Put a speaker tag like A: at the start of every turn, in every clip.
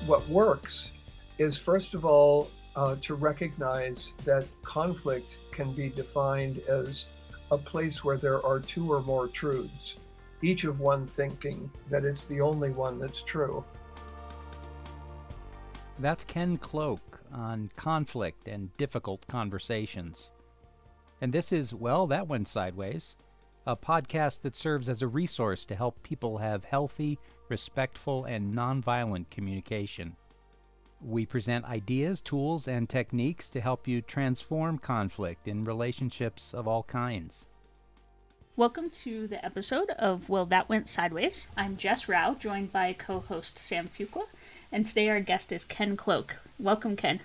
A: what works is, first of all, to recognize that conflict can be defined as a place where there are two or more truths, each of one thinking that it's the only one that's true.
B: That's Ken Cloke on conflict and difficult conversations. And this is, well, that went sideways, a podcast that serves as a resource to help people have healthy, respectful, and nonviolent communication. We present ideas, tools, and techniques to help you transform conflict in relationships of all kinds.
C: Welcome to the episode of Well, That Went Sideways. I'm Jess Rao, joined by co-host Sam Fuqua, and today our guest is Ken Cloke. Welcome, Ken.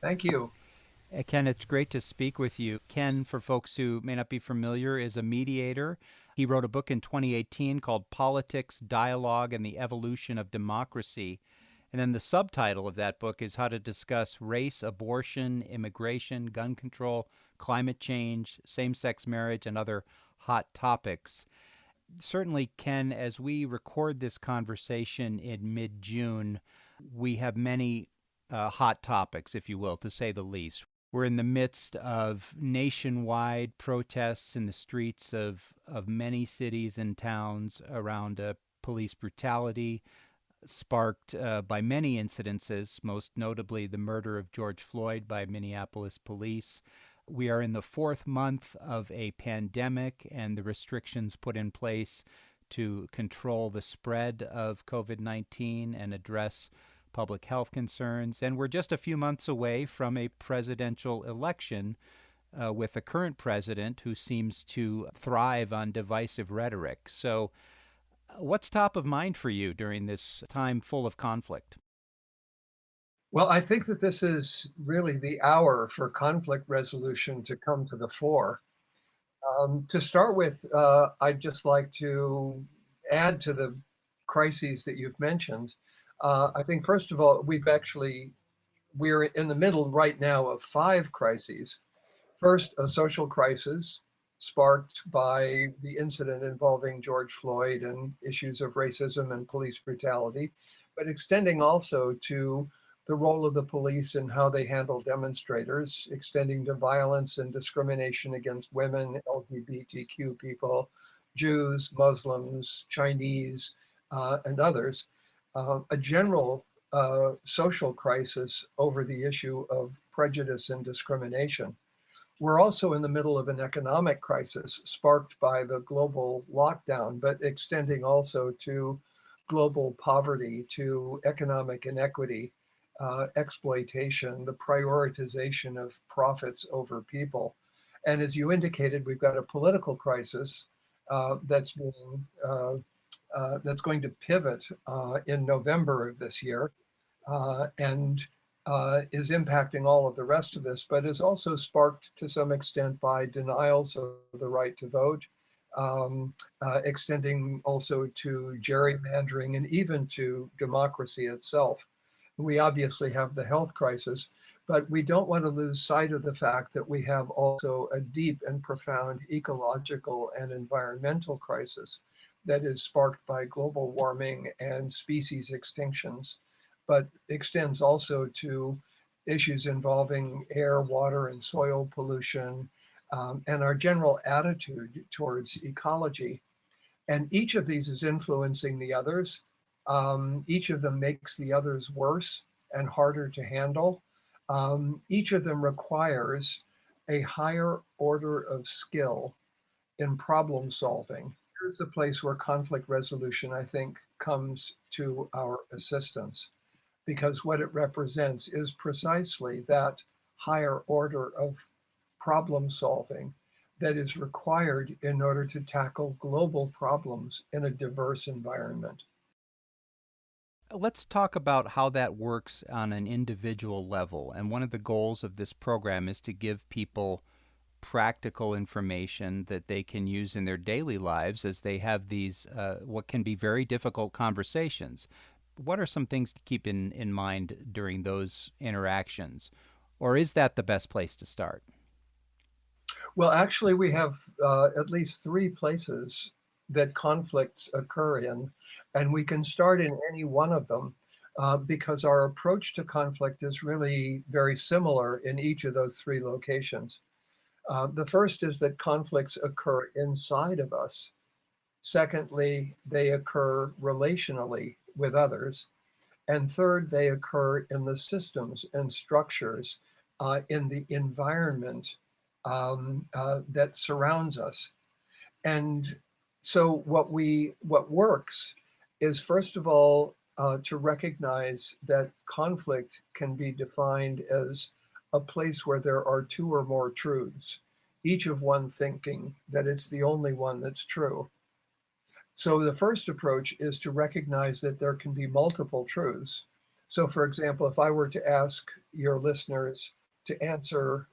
A: Thank you.
B: Ken, it's great to speak with you. Ken, for folks who may not be familiar, is a mediator. He wrote a book in 2018 called Politics, Dialogue, and the Evolution of Democracy. And then the subtitle of that book is How to Discuss Race, Abortion, Immigration, Gun Control, Climate Change, Same-Sex Marriage, and Other Hot Topics. Certainly, Ken, as we record this conversation in mid-June, we have many hot topics, if you will, to say the least. We're in the midst of nationwide protests in the streets of many cities and towns around police brutality, sparked by many incidences, most notably the murder of George Floyd by Minneapolis police. We are in the fourth month of a pandemic and the restrictions put in place to control the spread of COVID-19 and address public health concerns. And we're just a few months away from a presidential election with a current president who seems to thrive on divisive rhetoric. So what's top of mind for you during this time full of conflict?
A: Well, I think that this is really the hour for conflict resolution to come to the fore. To start with, I'd just like to add to the crises that you've mentioned. I think, first of all, we're in the middle right now of 5 crises. First, a social crisis sparked by the incident involving George Floyd and issues of racism and police brutality, but extending also to the role of the police and how they handle demonstrators, extending to violence and discrimination against women, LGBTQ people, Jews, Muslims, Chinese, and others. A general social crisis over the issue of prejudice and discrimination. We're also in the middle of an economic crisis sparked by the global lockdown, but extending also to global poverty, to economic inequity, exploitation, the prioritization of profits over people. And as you indicated, we've got a political crisis that's going to pivot in November of this year and is impacting all of the rest of this, but is also sparked to some extent by denials of the right to vote, extending also to gerrymandering and even to democracy itself. We obviously have the health crisis, but we don't want to lose sight of the fact that we have also a deep and profound ecological and environmental crisis that is sparked by global warming and species extinctions, but extends also to issues involving air, water, and soil pollution, and our general attitude towards ecology. And each of these is influencing the others. Each of them makes the others worse and harder to handle. Each of them requires a higher order of skill in problem solving. Here's the place where conflict resolution, I think, comes to our assistance, because what it represents is precisely that higher order of problem solving that is required in order to tackle global problems in a diverse environment.
B: Let's talk about how that works on an individual level. And one of the goals of this program is to give people practical information that they can use in their daily lives as they have these what can be very difficult conversations. What are some things to keep in mind during those interactions? Or is that the best place to start?
A: Well, actually, we have at least 3 places that conflicts occur in, and we can start in any one of them. because our approach to conflict is really very similar in each of those three locations. The first is that conflicts occur inside of us. Secondly, they occur relationally with others. And third, they occur in the systems and structures in the environment that surrounds us. And so what works is, first of all, to recognize that conflict can be defined as a place where there are two or more truths, each of one thinking that it's the only one that's true. So the first approach is to recognize that there can be multiple truths. So, for example, if I were to ask your listeners to answer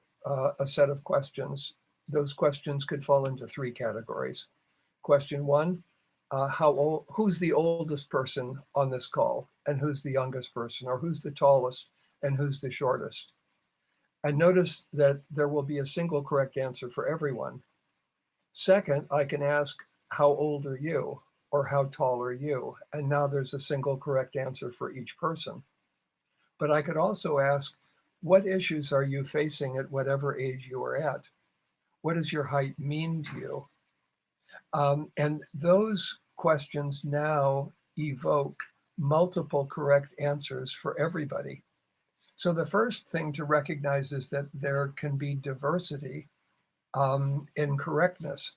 A: a set of questions, those questions could fall into three categories. Question one, who's the oldest person on this call, and who's the youngest person, or who's the tallest and who's the shortest? And notice that there will be a single correct answer for everyone. Second, I can ask, how old are you? Or how tall are you? And now there's a single correct answer for each person. But I could also ask, what issues are you facing at whatever age you are at? What does your height mean to you? And those questions now evoke multiple correct answers for everybody. So the first thing to recognize is that there can be diversity in correctness,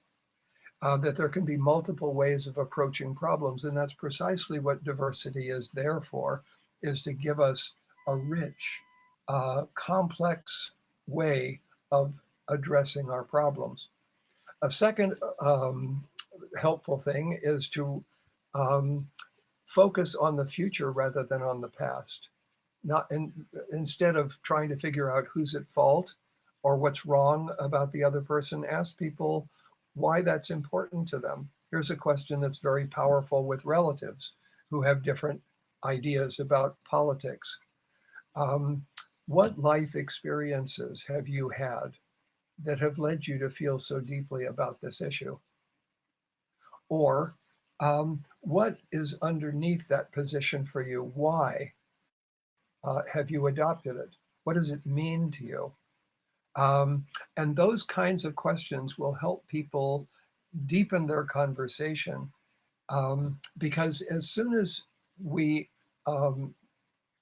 A: that there can be multiple ways of approaching problems. And that's precisely what diversity is there for, is to give us a rich, complex way of addressing our problems. A second helpful thing is to focus on the future rather than on the past. Instead of trying to figure out who's at fault or what's wrong about the other person, ask people why that's important to them. Here's a question that's very powerful with relatives who have different ideas about politics. What life experiences have you had that have led you to feel so deeply about this issue? Or what is underneath that position for you? Why have you adopted it? What does it mean to you? And those kinds of questions will help people deepen their conversation, because as soon as we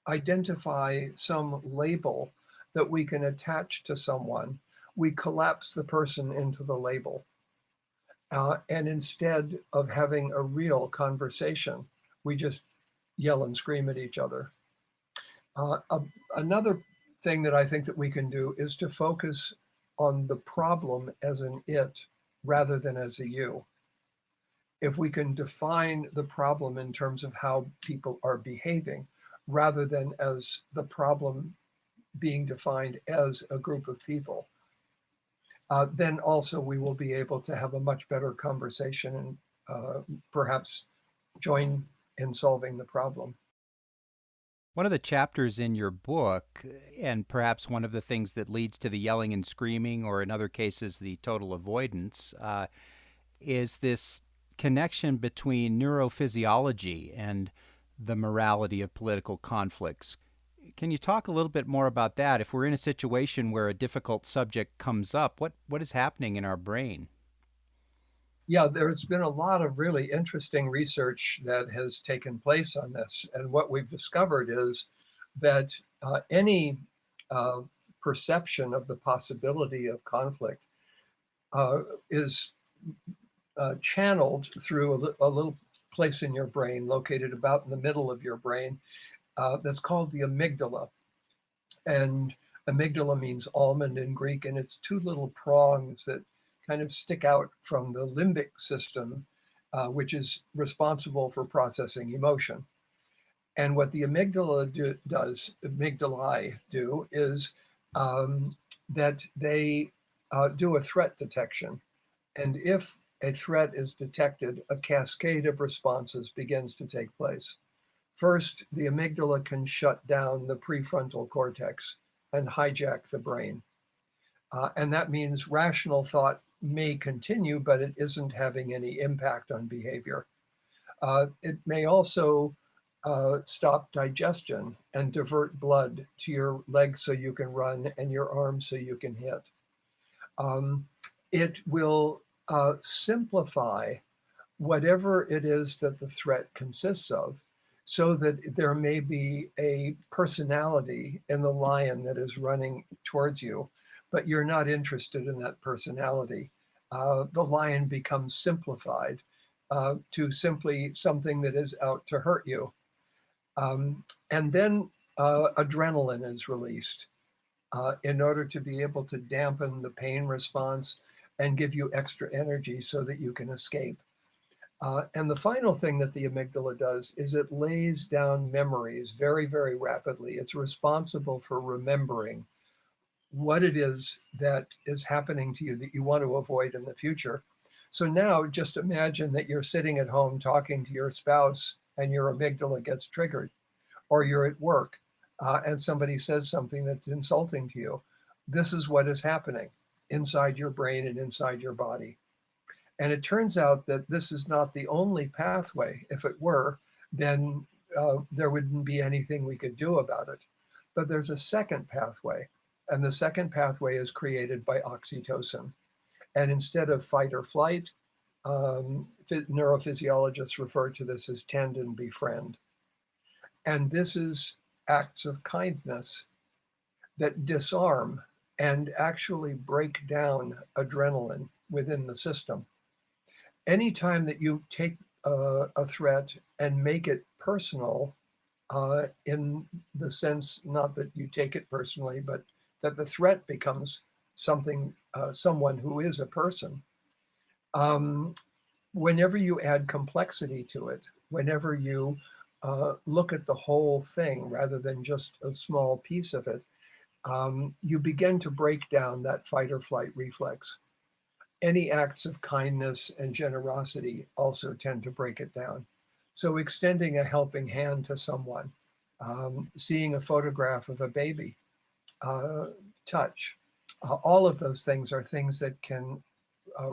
A: identify some label that we can attach to someone, we collapse the person into the label. And instead of having a real conversation, we just yell and scream at each other. Another thing that I think that we can do is to focus on the problem as an it rather than as a you. If we can define the problem in terms of how people are behaving rather than as the problem being defined as a group of people, then also we will be able to have a much better conversation and perhaps join in solving the problem.
B: One of the chapters in your book, and perhaps one of the things that leads to the yelling and screaming, or in other cases, the total avoidance, is this connection between neurophysiology and the morality of political conflicts. Can you talk a little bit more about that? If we're in a situation where a difficult subject comes up, what is happening in our brain?
A: Yeah, there's been a lot of really interesting research that has taken place on this. And what we've discovered is that any perception of the possibility of conflict is channeled through a little place in your brain, located about in the middle of your brain, that's called the amygdala. And amygdala means almond in Greek, and it's two little prongs that kind of stick out from the limbic system, which is responsible for processing emotion. And what the amygdalae do is that they do a threat detection. And if a threat is detected, a cascade of responses begins to take place. First, the amygdala can shut down the prefrontal cortex and hijack the brain. And that means rational thought may continue, but it isn't having any impact on behavior. It may also stop digestion and divert blood to your legs so you can run and your arms so you can hit. It will simplify whatever it is that the threat consists of, so that there may be a personality in the lion that is running towards you, but you're not interested in that personality. The lion becomes simplified to simply something that is out to hurt you. And then adrenaline is released in order to be able to dampen the pain response and give you extra energy so that you can escape. And the final thing that the amygdala does is it lays down memories very, very rapidly. It's responsible for remembering what it is that is happening to you that you want to avoid in the future. So now just imagine that you're sitting at home talking to your spouse and your amygdala gets triggered, or you're at work and somebody says something that's insulting to you. This is what is happening inside your brain and inside your body. And it turns out that this is not the only pathway. If it were, then there wouldn't be anything we could do about it. But there's a second pathway, and the second pathway is created by oxytocin. And instead of fight or flight, neurophysiologists refer to this as tend and befriend. And this is acts of kindness that disarm and actually break down adrenaline within the system. Anytime that you take a threat and make it personal, in the sense, not that you take it personally, but that the threat becomes something, someone who is a person. Whenever you add complexity to it, whenever you look at the whole thing rather than just a small piece of it, you begin to break down that fight or flight reflex. Any acts of kindness and generosity also tend to break it down. So extending a helping hand to someone, seeing a photograph of a baby, touch, all of those things are things that can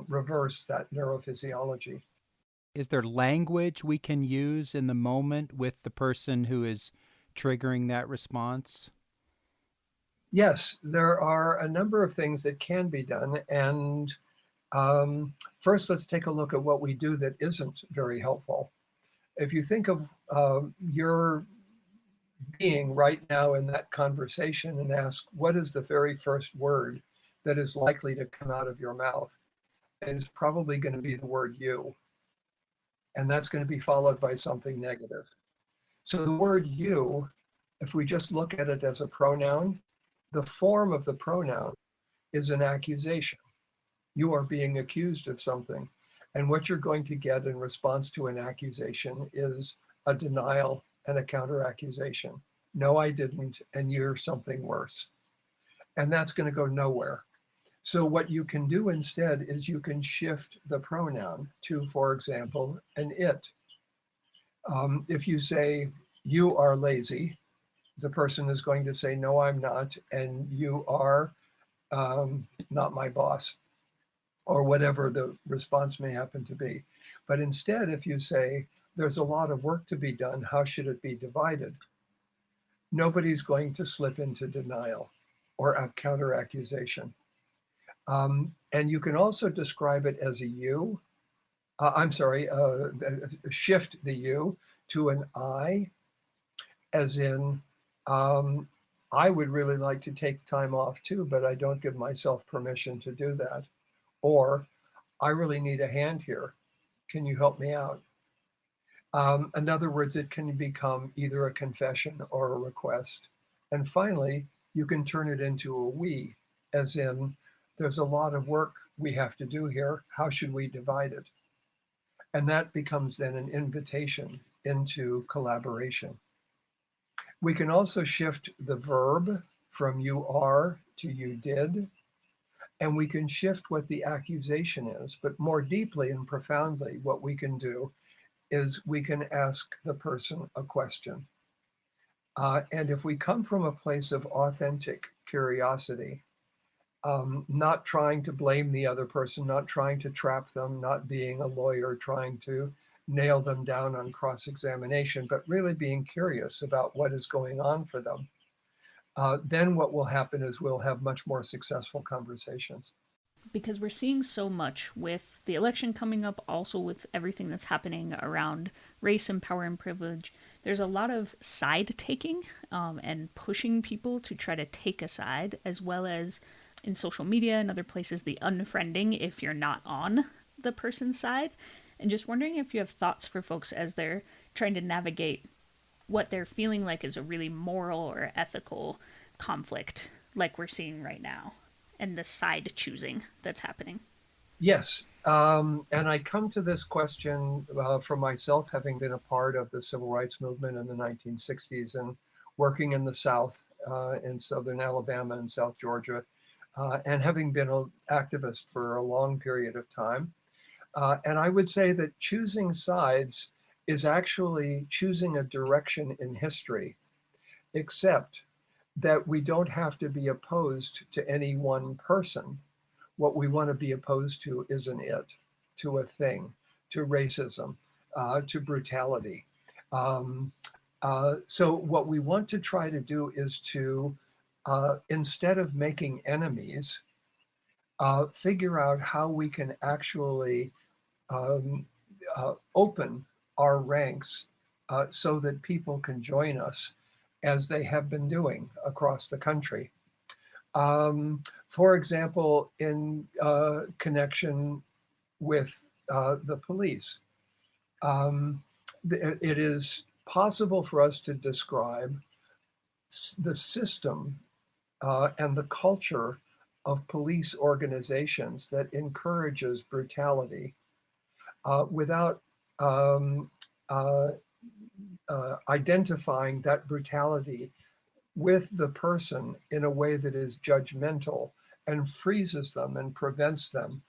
A: reverse that neurophysiology.
B: Is there language we can use in the moment with the person who is triggering that response?
A: Yes, there are a number of things that can be done. And first, let's take a look at what we do that isn't very helpful. If you think of your being right now in that conversation and ask, what is the very first word that is likely to come out of your mouth? It is probably going to be the word you. And that's going to be followed by something negative. So the word you, if we just look at it as a pronoun, the form of the pronoun is an accusation. You are being accused of something. And what you're going to get in response to an accusation is a denial and a counter accusation. No, I didn't, and you're something worse. And that's going to go nowhere. So what you can do instead is you can shift the pronoun to, for example, an it. If you say, you are lazy, the person is going to say, no, I'm not, and you are not my boss, or whatever the response may happen to be. But instead, if you say, there's a lot of work to be done, how should it be divided? Nobody's going to slip into denial or a counter accusation. And you can also describe it as a you. Shift the you to an I, as in, I would really like to take time off too, but I don't give myself permission to do that. Or, I really need a hand here. Can you help me out? In other words, it can become either a confession or a request. And finally, you can turn it into a we, as in, there's a lot of work we have to do here. How should we divide it? And that becomes then an invitation into collaboration. We can also shift the verb from you are to you did. And we can shift what the accusation is, but more deeply and profoundly, what we can do is we can ask the person a question. And if we come from a place of authentic curiosity, not trying to blame the other person, not trying to trap them, not being a lawyer, trying to nail them down on cross-examination, but really being curious about what is going on for them. Then what will happen is we'll have much more successful conversations.
C: Because we're seeing so much with the election coming up, also with everything that's happening around race and power and privilege. There's a lot of side taking and pushing people to try to take a side, as well as in social media and other places, the unfriending if you're not on the person's side. And just wondering if you have thoughts for folks as they're trying to navigate what they're feeling like is a really moral or ethical conflict like we're seeing right now, and the side choosing that's happening.
A: Yes. And I come to this question from myself, having been a part of the civil rights movement in the 1960s and working in the South, in Southern Alabama and South Georgia, and having been an activist for a long period of time. And I would say that choosing sides is actually choosing a direction in history, except that we don't have to be opposed to any one person. What we want to be opposed to is an it, to a thing, to racism, to brutality. So what we want to try to do is to, instead of making enemies, figure out how we can actually open our ranks so that people can join us as they have been doing across the country. For example, in connection with the police, it is possible for us to describe the system and the culture of police organizations that encourages brutality without identifying that brutality with the person in a way that is judgmental and freezes them and prevents them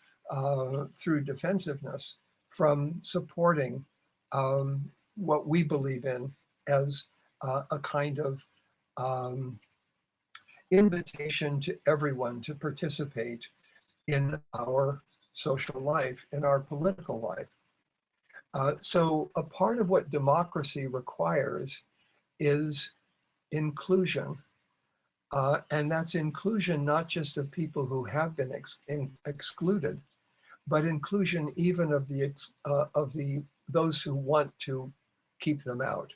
A: through defensiveness from supporting what we believe in as a kind of invitation to everyone to participate in our social life, in our political life. So a part of what democracy requires is inclusion. And that's inclusion not just of people who have been excluded, but inclusion even of those who want to keep them out.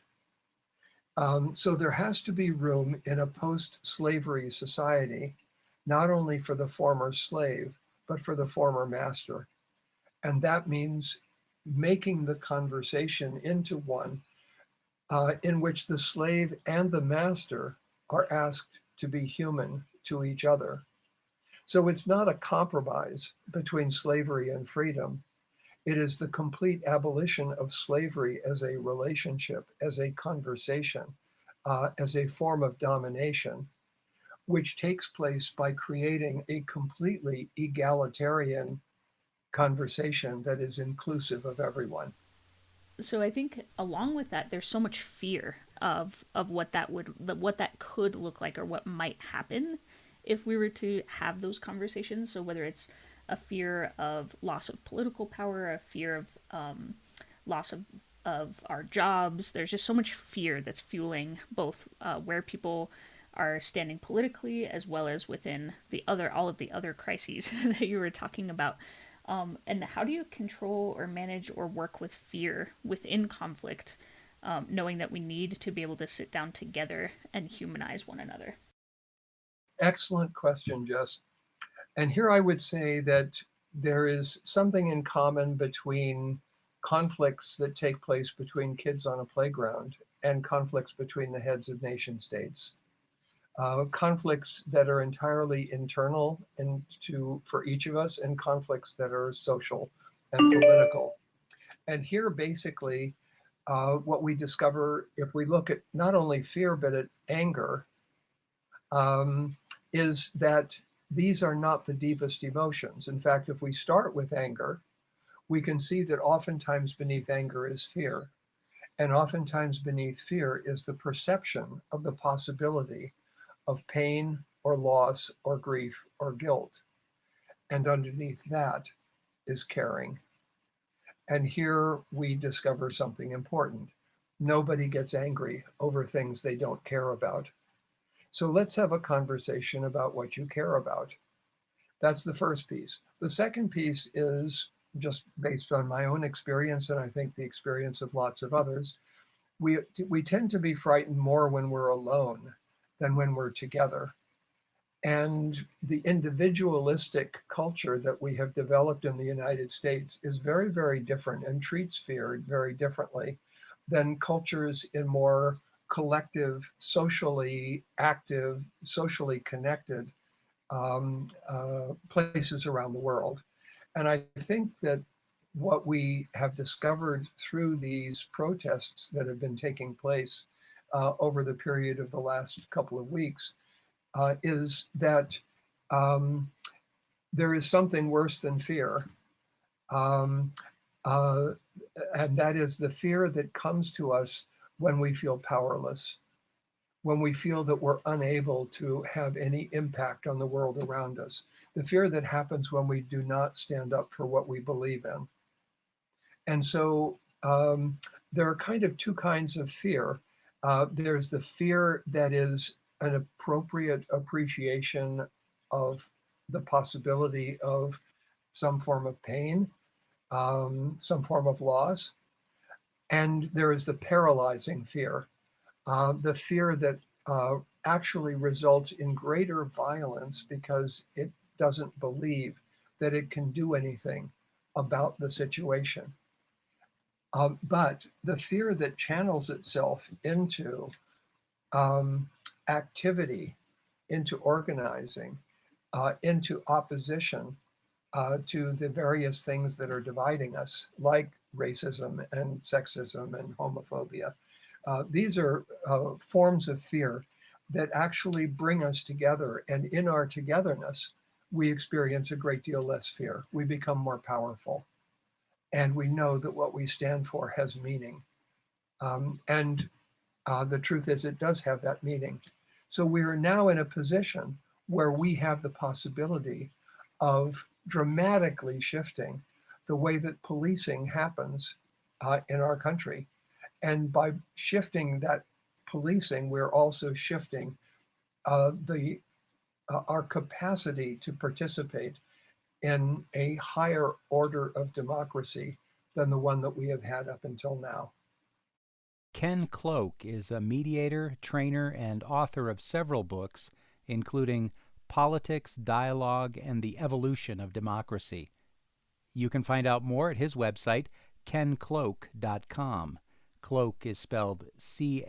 A: So there has to be room in a post-slavery society, not only for the former slave, but for the former master. And that means making the conversation into one in which the slave and the master are asked to be human to each other. So it's not a compromise between slavery and freedom. It is the complete abolition of slavery as a relationship, as a conversation, as a form of domination, which takes place by creating a completely egalitarian conversation that is inclusive of everyone.
C: So I think along with that, there's so much fear of what that could look like, or what might happen if we were to have those conversations. So whether it's a fear of loss of political power, a fear of loss of our jobs, there's just so much fear that's fueling both where people are standing politically, as well as within all of the other crises that you were talking about. And how do you control or manage or work with fear within conflict, knowing that we need to be able to sit down together and humanize one another?
A: Excellent question, Jess. And here I would say that there is something in common between conflicts that take place between kids on a playground and conflicts between the heads of nation states. Conflicts that are entirely internal for each of us, and conflicts that are social and political. And here, basically, what we discover if we look at not only fear, but at anger, is that these are not the deepest emotions. In fact, if we start with anger, we can see that oftentimes beneath anger is fear. And oftentimes beneath fear is the perception of the possibility of pain or loss or grief or guilt. And underneath that is caring. And here we discover something important. Nobody gets angry over things they don't care about. So let's have a conversation about what you care about. That's the first piece. The second piece is just based on my own experience, and I think the experience of lots of others. We tend to be frightened more when we're alone than when we're together. And the individualistic culture that we have developed in the United States is very, very different and treats fear very differently than cultures in more collective, socially active, socially connected places around the world. And I think that what we have discovered through these protests that have been taking place over the period of the last couple of weeks is that there is something worse than fear. Um, uh, and that is the fear that comes to us when we feel powerless, when we feel that we're unable to have any impact on the world around us, the fear that happens when we do not stand up for what we believe in. And so there are kind of two kinds of fear. There's the fear that is an appropriate appreciation of the possibility of some form of pain, some form of loss. And there is the paralyzing fear, the fear that actually results in greater violence because it doesn't believe that it can do anything about the situation. But the fear that channels itself into activity, into organizing, into opposition to the various things that are dividing us, like racism and sexism and homophobia. These are forms of fear that actually bring us together. And in our togetherness, we experience a great deal less fear. We become more powerful. And we know that what we stand for has meaning. And the truth is, it does have that meaning. So we are now in a position where we have the possibility of dramatically shifting the way that policing happens in our country. And by shifting that policing, we're also shifting our capacity to participate in a higher order of democracy than the one that we have had up until now.
B: Ken Cloke is a mediator, trainer, and author of several books, including Politics, Dialogue, and the Evolution of Democracy. You can find out more at his website, kencloke.com. Cloke is spelled C-L-O-K-E.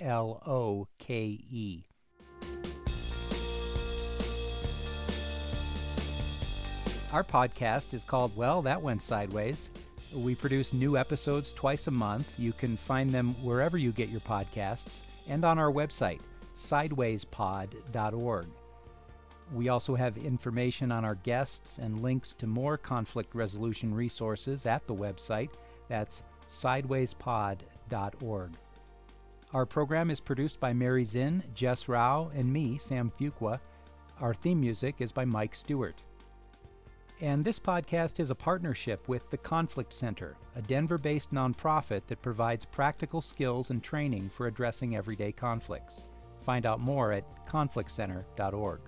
B: Our podcast is called Well, That Went Sideways. We produce new episodes twice a month. You can find them wherever you get your podcasts and on our website, sidewayspod.org. We also have information on our guests and links to more conflict resolution resources at the website. That's sidewayspod.org. Our program is produced by Mary Zinn, Jess Rao, and me, Sam Fuqua. Our theme music is by Mike Stewart. And this podcast is a partnership with the Conflict Center, a Denver-based nonprofit that provides practical skills and training for addressing everyday conflicts. Find out more at conflictcenter.org.